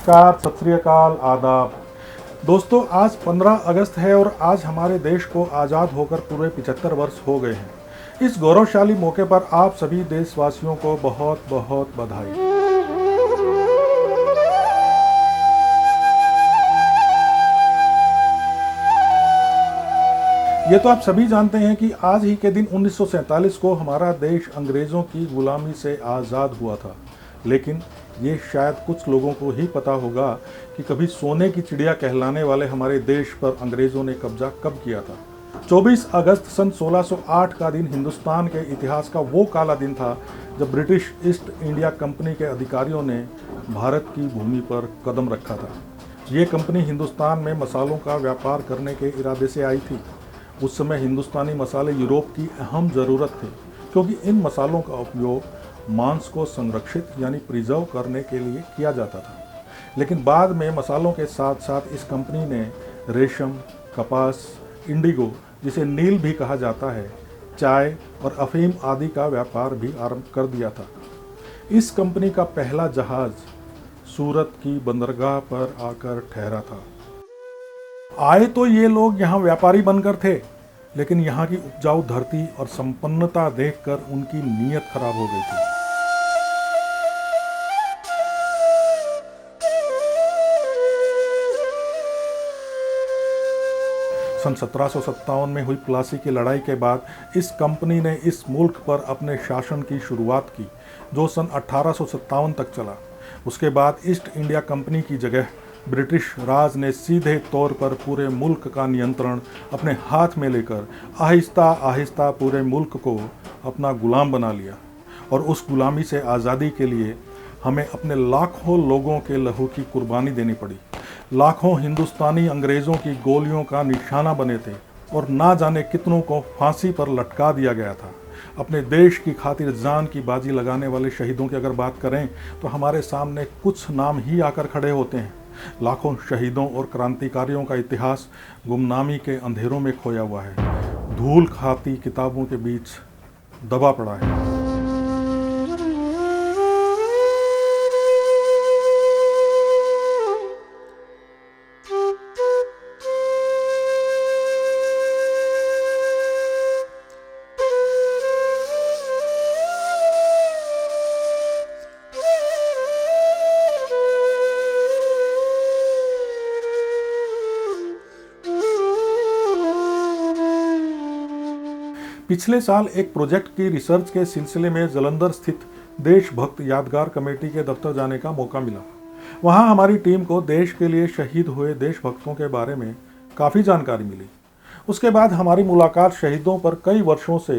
नमस्कार, सत श्री अकाल, आदाब। दोस्तों, आज 15 अगस्त है और आज हमारे देश को आज़ाद होकर पूरे 75 वर्ष हो गए हैं। इस गौरवशाली मौके पर आप सभी देशवासियों को बहुत बहुत बधाई। ये तो आप सभी जानते हैं कि आज ही के दिन 1947 को हमारा देश अंग्रेज़ों की गुलामी से आज़ाद हुआ था। लेकिन ये शायद कुछ लोगों को ही पता होगा कि कभी सोने की चिड़िया कहलाने वाले हमारे देश पर अंग्रेज़ों ने कब्जा कब किया था। 24 अगस्त सन 1608 का दिन हिंदुस्तान के इतिहास का वो काला दिन था जब ब्रिटिश ईस्ट इंडिया कंपनी के अधिकारियों ने भारत की भूमि पर कदम रखा था। ये कंपनी हिंदुस्तान में मसालों का व्यापार करने के इरादे से आई थी। उस समय हिंदुस्तानी मसाले यूरोप की अहम ज़रूरत थे, क्योंकि इन मसालों का उपयोग मांस को संरक्षित यानी प्रिजर्व करने के लिए किया जाता था। लेकिन बाद में मसालों के साथ साथ इस कंपनी ने रेशम, कपास, इंडिगो जिसे नील भी कहा जाता है, चाय और अफीम आदि का व्यापार भी आरंभ कर दिया था। इस कंपनी का पहला जहाज सूरत की बंदरगाह पर आकर ठहरा था। आए तो ये लोग यहाँ व्यापारी बनकर थे, लेकिन यहाँ की उपजाऊ धरती और संपन्नता देखकर उनकी नीयत खराब हो गई थी। सन 1757 में हुई प्लासी की लड़ाई के बाद इस कंपनी ने इस मुल्क पर अपने शासन की शुरुआत की, जो सन 1857 तक चला। उसके बाद ईस्ट इंडिया कंपनी की जगह ब्रिटिश राज ने सीधे तौर पर पूरे मुल्क का नियंत्रण अपने हाथ में लेकर आहिस्ता आहिस्ता पूरे मुल्क को अपना गुलाम बना लिया। और उस गुलामी से आज़ादी के लिए हमें अपने लाखों लोगों के लहू की कुर्बानी देनी पड़ी। लाखों हिंदुस्तानी अंग्रेज़ों की गोलियों का निशाना बने थे और ना जाने कितनों को फांसी पर लटका दिया गया था। अपने देश की खातिर जान की बाजी लगाने वाले शहीदों की अगर बात करें तो हमारे सामने कुछ नाम ही आकर खड़े होते हैं। लाखों शहीदों और क्रांतिकारियों का इतिहास गुमनामी के अंधेरों में खोया हुआ है, धूल खाती किताबों के बीच दबा पड़ा है। पिछले साल एक प्रोजेक्ट की रिसर्च के सिलसिले में जालंधर स्थित देशभक्त यादगार कमेटी के दफ्तर जाने का मौका मिला। वहां हमारी टीम को देश के लिए शहीद हुए देशभक्तों के बारे में काफ़ी जानकारी मिली। उसके बाद हमारी मुलाकात शहीदों पर कई वर्षों से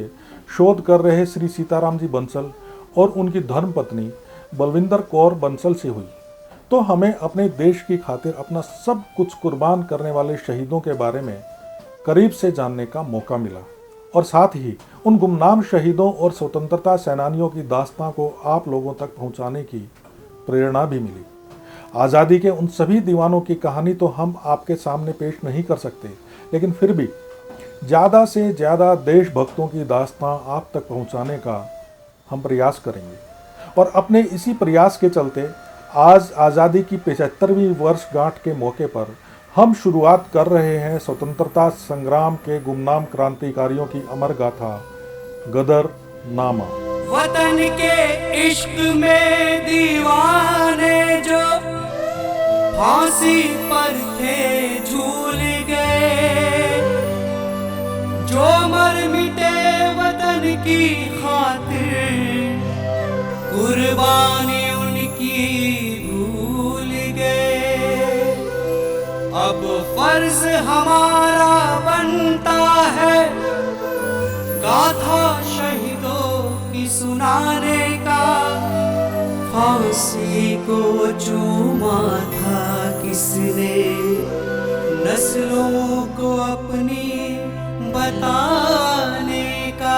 शोध कर रहे श्री सीताराम जी बंसल और उनकी धर्मपत्नी बलविंदर कौर बंसल से हुई। तो हमें अपने देश की खातिर अपना सब कुछ कुर्बान करने वाले शहीदों के बारे में करीब से जानने का मौका मिला और साथ ही उन गुमनाम शहीदों और स्वतंत्रता सेनानियों की दास्तां को आप लोगों तक पहुंचाने की प्रेरणा भी मिली। आज़ादी के उन सभी दीवानों की कहानी तो हम आपके सामने पेश नहीं कर सकते, लेकिन फिर भी ज़्यादा से ज़्यादा देशभक्तों की दास्तां आप तक पहुंचाने का हम प्रयास करेंगे। और अपने इसी प्रयास के चलते आज आज़ादी की 75वीं वर्षगांठ के मौके पर हम शुरुआत कर रहे हैं स्वतंत्रता संग्राम के गुमनाम क्रांतिकारियों की अमर गाथा गदर नामा। वतन के इश्क में दीवाने जो फांसी पर थे झूल गए, जो मर मिटे वतन की खातिर कुर्बानी उनकी भूल गए। अब फर्ज हमारा बनता है गाथा शहीदों की सुनाने का। फांसी को चूमा था किसने, नस्लों को अपनी बताने का।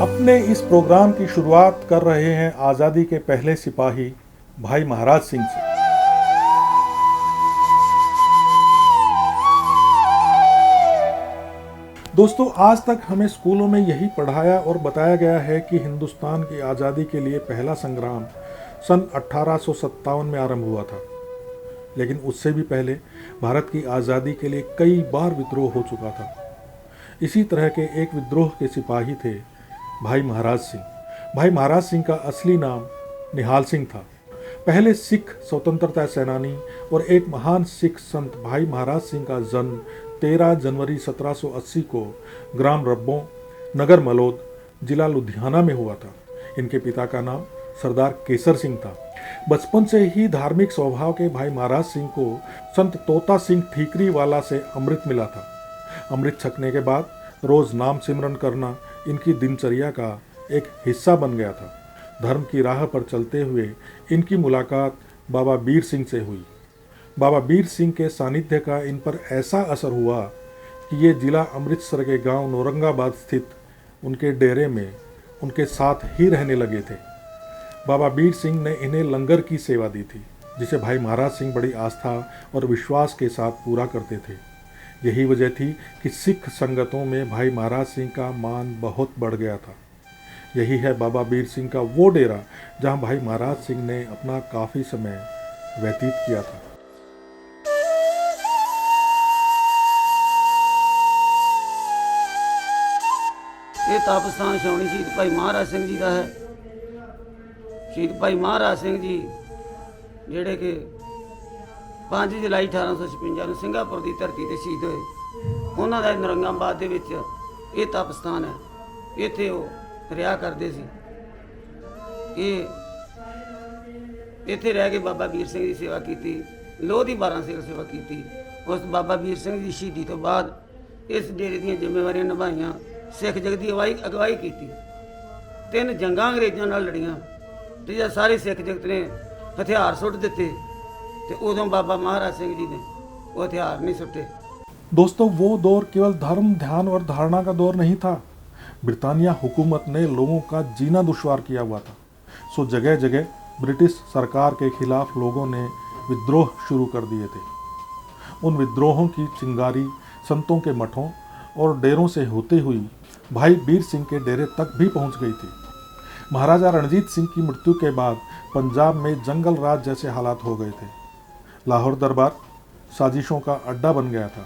अपने इस प्रोग्राम की शुरुआत कर रहे हैं आज़ादी के पहले सिपाही भाई महाराज सिंह से। दोस्तों, आज तक हमें स्कूलों में यही पढ़ाया और बताया गया है कि हिंदुस्तान की आज़ादी के लिए पहला संग्राम सन 1857 में आरंभ हुआ था। लेकिन उससे भी पहले भारत की आज़ादी के लिए कई बार विद्रोह हो चुका था। इसी तरह के एक विद्रोह के सिपाही थे भाई महाराज सिंह। भाई महाराज सिंह का असली नाम निहाल सिंह था। पहले सिख स्वतंत्रता सेनानी और एक महान सिख संत भाई महाराज सिंह का जन्म 13 जनवरी 1780 को ग्राम रब्बों, नगर मलौद, जिला लुधियाना में हुआ था। इनके पिता का नाम सरदार केसर सिंह था। बचपन से ही धार्मिक स्वभाव के भाई महाराज सिंह को संत तोता सिंह ठीकरी वाला से अमृत मिला था। अमृत छकने के बाद रोज नाम सिमरन करना इनकी दिनचर्या का एक हिस्सा बन गया था। धर्म की राह पर चलते हुए इनकी मुलाकात बाबा बीर सिंह से हुई। बाबा बीर सिंह के सानिध्य का इन पर ऐसा असर हुआ कि ये जिला अमृतसर के गांव नौरंगाबाद स्थित उनके डेरे में उनके साथ ही रहने लगे थे। बाबा बीर सिंह ने इन्हें लंगर की सेवा दी थी, जिसे भाई महाराज सिंह बड़ी आस्था और विश्वास के साथ पूरा करते थे। यही वजह थी कि सिख संगतों में भाई महाराज सिंह का मान बहुत बढ़ गया था। यही है बाबा बीर सिंह का वो डेरा जहां भाई महाराज सिंह ने अपना काफ़ी समय व्यतीत किया था। ਇਹ ਤਪ ਸਥਾਨ ਛਾਉਣੀ ਸ਼ਹੀਦ ਭਾਈ ਮਹਾਰਾਜ ਸਿੰਘ ਜੀ ਦਾ ਹੈ। ਸ਼ਹੀਦ ਭਾਈ ਮਹਾਰਾਜ ਸਿੰਘ ਜੀ ਜਿਹੜੇ ਕਿ 5 ਜੁਲਾਈ 1856 ਨੂੰ ਸਿੰਘਾਪੁਰ ਦੀ ਧਰਤੀ ਤੇ ਸ਼ਹੀਦ ਹੋਏ, ਉਹਨਾਂ ਦਾ ਨਰੰਗਾਬਾਦ ਦੇ ਵਿੱਚ ਇਹ ਤਪ ਸਥਾਨ ਹੈ। ਇੱਥੇ ਉਹ ਰਿਹਾ ਕਰਦੇ ਸੀ। ਇਹ ਇੱਥੇ ਰਹਿ ਕੇ ਬਾਬਾ ਵੀਰ ਸਿੰਘ ਦੀ ਸੇਵਾ ਕੀਤੀ, ਲੋਹ ਦੀ 12 ਸੇਵਾ ਕੀਤੀ। ਉਸ ਬਾਬਾ ਵੀਰ ਸਿੰਘ ਦੀ ਸ਼ਹੀਦੀ ਤੋਂ ਬਾਅਦ ਇਸ ਡੇਰੇ ਦੀਆਂ ਜ਼ਿੰਮੇਵਾਰੀਆਂ ਨਿਭਾਈਆਂ। ਸਿੱਖ ਜਗਤ ਦੀ ਅਗਵਾਈ ਕੀਤੀ। 3 ਜੰਗਾਂ ਅੰਗਰੇਜ਼ਾਂ ਨਾਲ ਲੜੀਆਂ ਤੇ ਜਦ ਸਾਰੇ ਸਿੱਖ ਜਗਤ ਨੇ ਹਥਿਆਰ ਸੁੱਟ ਦਿੱਤੇ ਤੇ ਉਦੋਂ ਬਾਬਾ ਮਹਾਰਾਜ ਸਿੰਘ ਜੀ ਨੇ ਉਹ ਹਥਿਆਰ नहीं सुट्टे। दोस्तों, वो दौर केवल धर्म, ध्यान और धारणा का दौर नहीं था। ब्रिटानिया हुकूमत ने लोगों का जीना दुश्वार किया हुआ था। सो जगह जगह ब्रिटिश सरकार के खिलाफ लोगों ने विद्रोह शुरू कर दिए थे। उन विद्रोहों की चिंगारी संतों के मठों और डेरों से होते हुई भाई बीर सिंह के डेरे तक भी पहुंच गई थी। महाराजा रणजीत सिंह की मृत्यु के बाद पंजाब में जंगल राज जैसे हालात हो गए थे। लाहौर दरबार साजिशों का अड्डा बन गया था,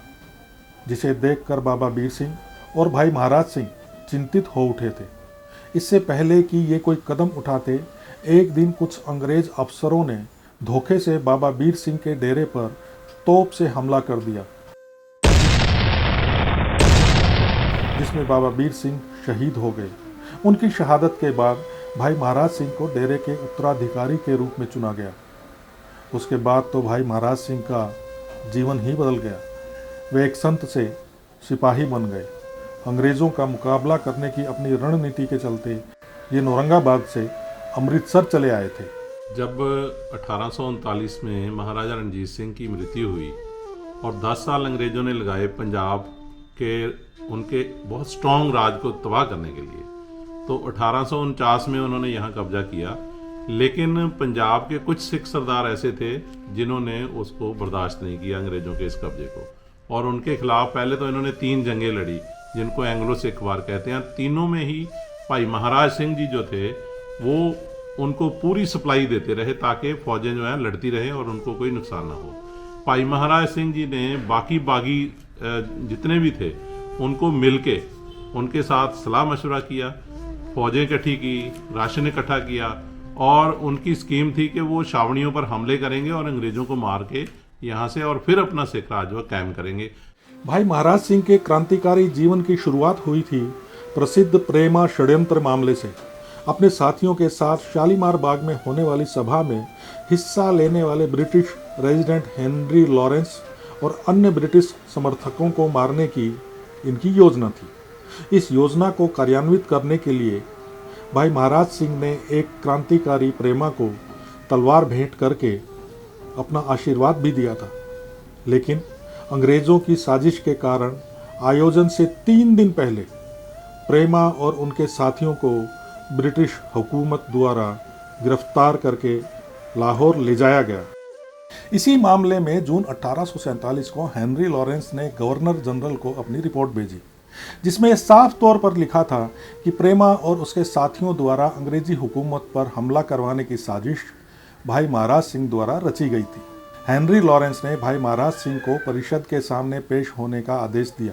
जिसे देखकर बाबा बीर सिंह और भाई महाराज सिंह चिंतित हो उठे थे। इससे पहले कि ये कोई कदम उठाते, एक दिन कुछ अंग्रेज अफसरों ने धोखे से बाबा बीर सिंह के डेरे पर तोप से हमला कर दिया, जिसमें बाबा बीर सिंह शहीद हो गए। उनकी शहादत के बाद भाई महाराज सिंह को डेरे के उत्तराधिकारी के रूप में चुना गया। उसके बाद तो भाई महाराज सिंह का जीवन ही बदल गया। वे एक संत से सिपाही बन गए। अंग्रेज़ों का मुकाबला करने की अपनी रणनीति के चलते ये नौरंगाबाद से अमृतसर चले आए थे। जब 1839 में महाराजा रणजीत सिंह की मृत्यु हुई और 10 साल अंग्रेज़ों ने लगाए पंजाब के उनके बहुत स्ट्रॉन्ग राज को तबाह करने के लिए, तो 1849 में उन्होंने यहाँ कब्जा किया। लेकिन पंजाब के कुछ सिख सरदार ऐसे थे जिन्होंने उसको बर्दाश्त नहीं किया, अंग्रेज़ों के इस कब्जे को, और उनके खिलाफ पहले तो इन्होंने 3 जंगें लड़ी, जिनको एंग्लो सिख वार कहते हैं। तीनों में ही भाई महाराज सिंह जी जो थे वो उनको पूरी सप्लाई देते रहे ताकि फौजें जो हैं लड़ती रहे और उनको कोई नुकसान ना हो। भाई महाराज सिंह जी ने बाकी बागी जितने भी थे उनको मिलके उनके साथ सलाह मशवरा किया, फौजें इकट्ठी की, राशन इकट्ठा किया, और उनकी स्कीम थी कि वो छावनियों पर हमले करेंगे और अंग्रेज़ों को मार के यहाँ से और फिर अपना सिख राज कायम करेंगे। भाई महाराज सिंह के क्रांतिकारी जीवन की शुरुआत हुई थी प्रसिद्ध प्रेमा षड्यंत्र मामले से। अपने साथियों के साथ शालीमार बाग में होने वाली सभा में हिस्सा लेने वाले ब्रिटिश रेजिडेंट हेनरी लॉरेंस और अन्य ब्रिटिश समर्थकों को मारने की इनकी योजना थी। इस योजना को कार्यान्वित करने के लिए भाई महाराज सिंह ने एक क्रांतिकारी प्रेमा को तलवार भेंट करके अपना आशीर्वाद भी दिया था। लेकिन अंग्रेज़ों की साजिश के कारण आयोजन से 3 दिन पहले प्रेमा और उनके साथियों को ब्रिटिश हुकूमत द्वारा गिरफ्तार करके लाहौर ले जाया गया। इसी मामले में जून 1847 को हेनरी लॉरेंस ने गवर्नर जनरल को अपनी रिपोर्ट भेजी। जिसमें यह साफ तौर पर लिखा था कि प्रेमा और उसके साथियों द्वारा अंग्रेजी हुकूमत पर हमला करवाने की साजिश भाई महाराज सिंह द्वारा रची गई थी। हेनरी लॉरेंस ने भाई महाराज सिंह को परिषद के सामने पेश होने का आदेश दिया,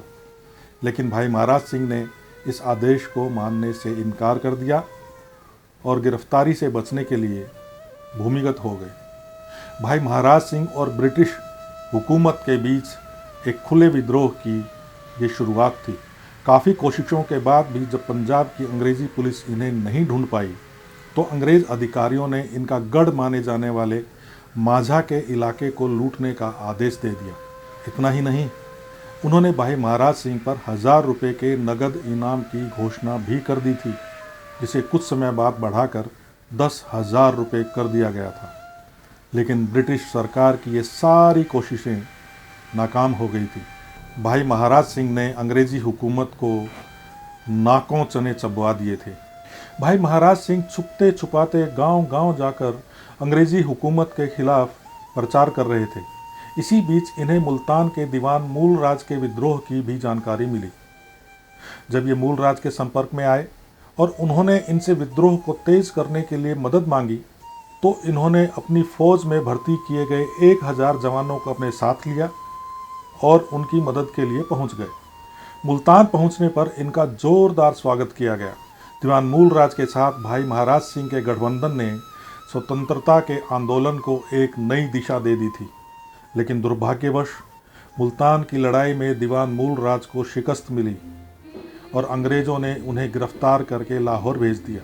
लेकिन भाई महाराज सिंह ने इस आदेश को मानने से इनकार कर दिया और गिरफ्तारी से बचने के लिए भूमिगत हो गए। भाई महाराज सिंह और ब्रिटिश हुकूमत के बीच एक खुले विद्रोह की ये शुरुआत थी। काफ़ी कोशिशों के बाद भी जब पंजाब की अंग्रेज़ी पुलिस इन्हें नहीं ढूंढ पाई तो अंग्रेज़ अधिकारियों ने इनका गढ़ माने जाने वाले माझा के इलाके को लूटने का आदेश दे दिया। इतना ही नहीं, उन्होंने भाई महाराज सिंह पर 1000 रुपये के नगद इनाम की घोषणा भी कर दी थी, जिसे कुछ समय बाद बढ़ाकर 10,000 रुपये कर दिया गया था। लेकिन ब्रिटिश सरकार की ये सारी कोशिशें नाकाम हो गई थी। भाई महाराज सिंह ने अंग्रेज़ी हुकूमत को नाकों चने चबवा दिए थे। भाई महाराज सिंह छुपते छुपाते गांव-गांव जाकर अंग्रेज़ी हुकूमत के खिलाफ प्रचार कर रहे थे। इसी बीच इन्हें मुल्तान के दीवान मूलराज के विद्रोह की भी जानकारी मिली। जब ये मूलराज के संपर्क में आए और उन्होंने इनसे विद्रोह को तेज़ करने के लिए मदद मांगी तो इन्होंने अपनी फ़ौज में भर्ती किए गए 1000 जवानों को अपने साथ लिया और उनकी मदद के लिए पहुंच गए। मुल्तान पहुंचने पर इनका जोरदार स्वागत किया गया। दीवान मूलराज के साथ भाई महाराज सिंह के गठबंधन ने स्वतंत्रता के आंदोलन को एक नई दिशा दे दी थी, लेकिन दुर्भाग्यवश मुल्तान की लड़ाई में दीवान मूलराज को शिकस्त मिली और अंग्रेज़ों ने उन्हें गिरफ्तार करके लाहौर भेज दिया,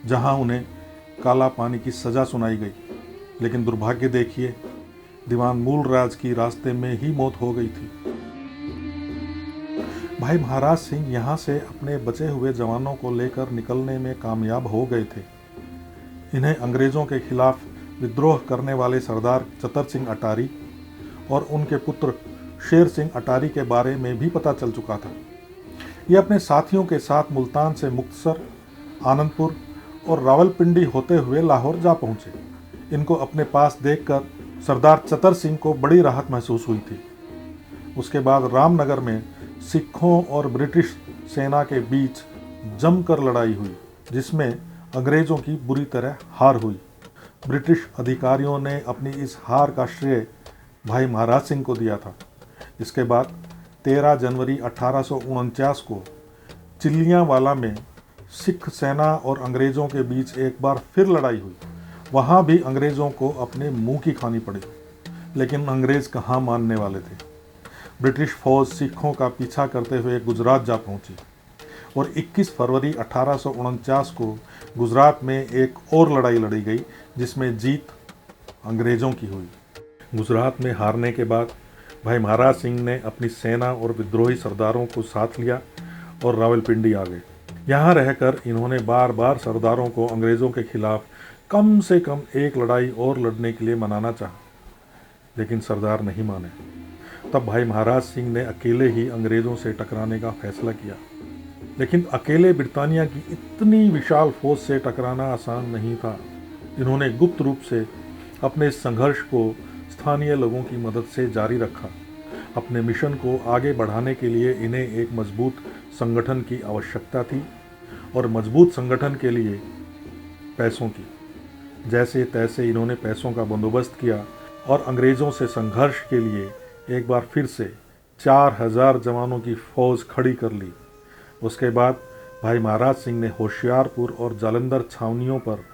जहां उन्हें काला पानी की सज़ा सुनाई गई। लेकिन दुर्भाग्य देखिए, दीवान मूलराज की रास्ते में ही मौत हो गई थी। भाई महाराज सिंह यहाँ से अपने बचे हुए जवानों को लेकर निकलने में कामयाब हो गए थे। इन्हें अंग्रेज़ों के खिलाफ विद्रोह करने वाले सरदार चतर सिंह अटारी और उनके पुत्र शेर सिंह अटारी के बारे में भी पता चल चुका था। ये अपने साथियों के साथ मुल्तान से मुक्तसर, आनंदपुर और रावलपिंडी होते हुए लाहौर जा पहुँचे। इनको अपने पास देखकर सरदार चतर सिंह को बड़ी राहत महसूस हुई थी। उसके बाद रामनगर में सिखों और ब्रिटिश सेना के बीच जमकर लड़ाई हुई, जिसमें अंग्रेज़ों की बुरी तरह हार हुई। ब्रिटिश अधिकारियों ने अपनी इस हार का श्रेय भाई महाराज सिंह को दिया था। इसके बाद 13 जनवरी 1849 को चिल्लियांवाला में सिख सेना और अंग्रेज़ों के बीच एक बार फिर लड़ाई हुई। वहाँ भी अंग्रेज़ों को अपने मुंह की खानी पड़ी, लेकिन अंग्रेज़ कहाँ मानने वाले थे। ब्रिटिश फौज सिखों का पीछा करते हुए गुजरात जा पहुँची और 21 फरवरी 1849 को गुजरात में एक और लड़ाई लड़ी गई, जिसमें जीत अंग्रेज़ों की हुई। गुजरात में हारने के बाद भाई महाराज सिंह ने अपनी सेना और विद्रोही सरदारों को साथ लिया और रावलपिंडी आ गए। यहाँ रहकर इन्होंने बार बार सरदारों को अंग्रेज़ों के खिलाफ कम से कम एक लड़ाई और लड़ने के लिए मनाना चाहा, लेकिन सरदार नहीं माने। तब भाई महाराज सिंह ने अकेले ही अंग्रेज़ों से टकराने का फैसला किया, लेकिन अकेले ब्रिटानिया की इतनी विशाल फौज से टकराना आसान नहीं था। इन्होंने गुप्त रूप से अपने संघर्ष को स्थानीय लोगों की मदद से जारी रखा। अपने मिशन को आगे बढ़ाने के लिए इन्हें एक मजबूत संगठन की आवश्यकता थी और मजबूत संगठन के लिए पैसों की। जैसे तैसे इन्होंने पैसों का बंदोबस्त किया और अंग्रेज़ों से संघर्ष के लिए एक बार फिर से 4000 जवानों की फ़ौज खड़ी कर ली। उसके बाद भाई महाराज सिंह ने होशियारपुर और जालंधर छावनियों पर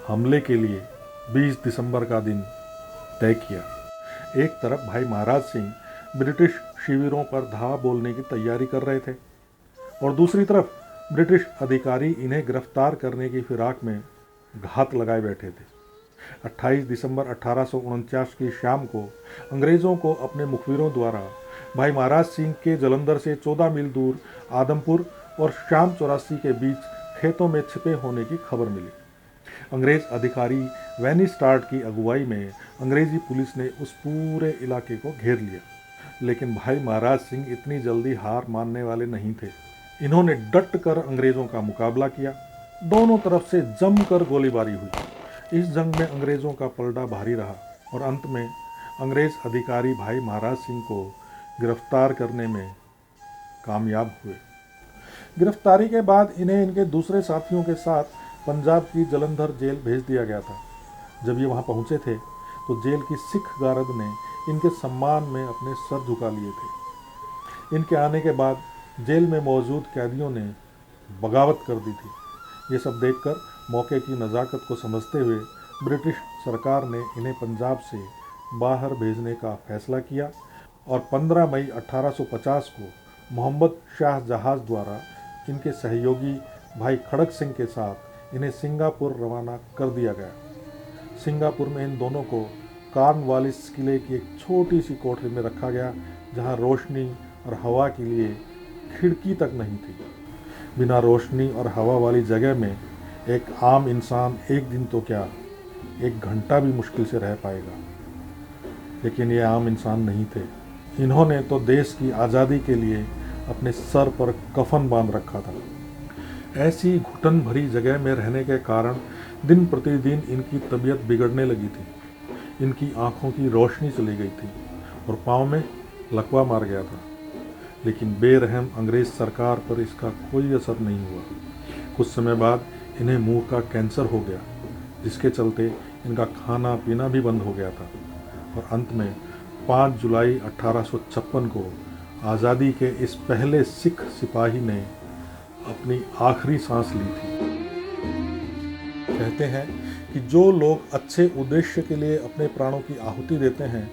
हमले के लिए 20 दिसंबर का दिन तय किया। एक तरफ भाई महाराज सिंह ब्रिटिश शिविरों पर धावा बोलने की तैयारी कर रहे थे और दूसरी तरफ ब्रिटिश अधिकारी इन्हें गिरफ्तार करने की फिराक में घात लगाए बैठे थे। 28 दिसंबर 1849 की शाम को अंग्रेज़ों को अपने मुखबिरों द्वारा भाई महाराज सिंह के जालंधर से 14 मील दूर आदमपुर और शाम 84 के बीच खेतों में छिपे होने की खबर मिली। अंग्रेज़ अधिकारी वैनी स्टार्ट की अगुवाई में अंग्रेज़ी पुलिस ने उस पूरे इलाके को घेर लिया, लेकिन भाई महाराज सिंह इतनी जल्दी हार मानने वाले नहीं थे। इन्होंने डट कर अंग्रेज़ों का मुकाबला किया। दोनों तरफ से जमकर गोलीबारी हुई। इस जंग में अंग्रेज़ों का पलड़ा भारी रहा और अंत में अंग्रेज़ अधिकारी भाई महाराज सिंह को गिरफ्तार करने में कामयाब हुए। गिरफ्तारी के बाद इन्हें इनके दूसरे साथियों के साथ पंजाब की जलंधर जेल भेज दिया गया था। जब ये वहाँ पहुँचे थे तो जेल की सिख गार्ड ने इनके सम्मान में अपने सर झुका लिए थे। इनके आने के बाद जेल में मौजूद कैदियों ने बगावत कर दी थी। ये सब देखकर मौके की नज़ाकत को समझते हुए ब्रिटिश सरकार ने इन्हें पंजाब से बाहर भेजने का फैसला किया और 15 मई 1850 को मोहम्मद शाह जहाज़ द्वारा इनके सहयोगी भाई खड़क सिंह के साथ इन्हें सिंगापुर रवाना कर दिया गया। सिंगापुर में इन दोनों को कॉर्नवालिस किले की एक छोटी सी कोठरी में रखा गया, जहां रोशनी और हवा के लिए खिड़की तक नहीं थी। बिना रोशनी और हवा वाली जगह में एक आम इंसान एक दिन तो क्या, एक घंटा भी मुश्किल से रह पाएगा। लेकिन ये आम इंसान नहीं थे। इन्होंने तो देश की आज़ादी के लिए अपने सर पर कफन बांध रखा था। ऐसी घुटन भरी जगह में रहने के कारण दिन प्रतिदिन इनकी तबीयत बिगड़ने लगी थी। इनकी आंखों की रोशनी चली गई थी और पाँव में लकवा मार गया था। लेकिन बेरहम अंग्रेज़ सरकार पर इसका कोई असर नहीं हुआ। कुछ समय बाद इन्हें मुंह का कैंसर हो गया, जिसके चलते इनका खाना पीना भी बंद हो गया था और अंत में 5 जुलाई 1856 को आज़ादी के इस पहले सिख सिपाही ने अपनी आखिरी सांस ली थी। कहते हैं कि जो लोग अच्छे उद्देश्य के लिए अपने प्राणों की आहुति देते हैं,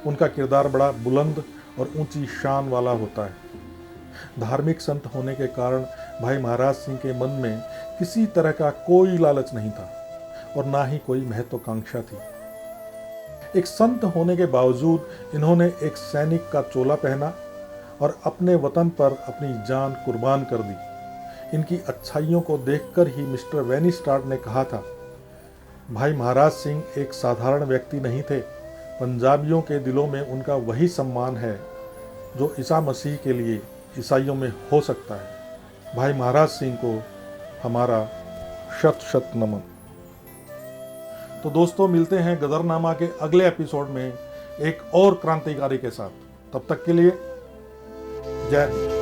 उनका किरदार बड़ा बुलंद और ऊंची शान वाला होता है। धार्मिक संत होने के कारण भाई महाराज सिंह के मन में किसी तरह का कोई लालच नहीं था और ना ही कोई महत्वाकांक्षा थी। एक संत होने के बावजूद इन्होंने एक सैनिक का चोला पहना और अपने वतन पर अपनी जान कुर्बान कर दी। इनकी अच्छाइयों को देखकर ही मिस्टर वेनिस्टार्ड ने कहा था, भाई महाराज सिंह एक साधारण व्यक्ति नहीं थे। पंजाबियों के दिलों में उनका वही सम्मान है जो ईसा मसीह के लिए ईसाइयों में हो सकता है। भाई महाराज सिंह को हमारा शत शत नमन। तो दोस्तों, मिलते हैं गदरनामा के अगले एपिसोड में एक और क्रांतिकारी के साथ। तब तक के लिए जय हिंद।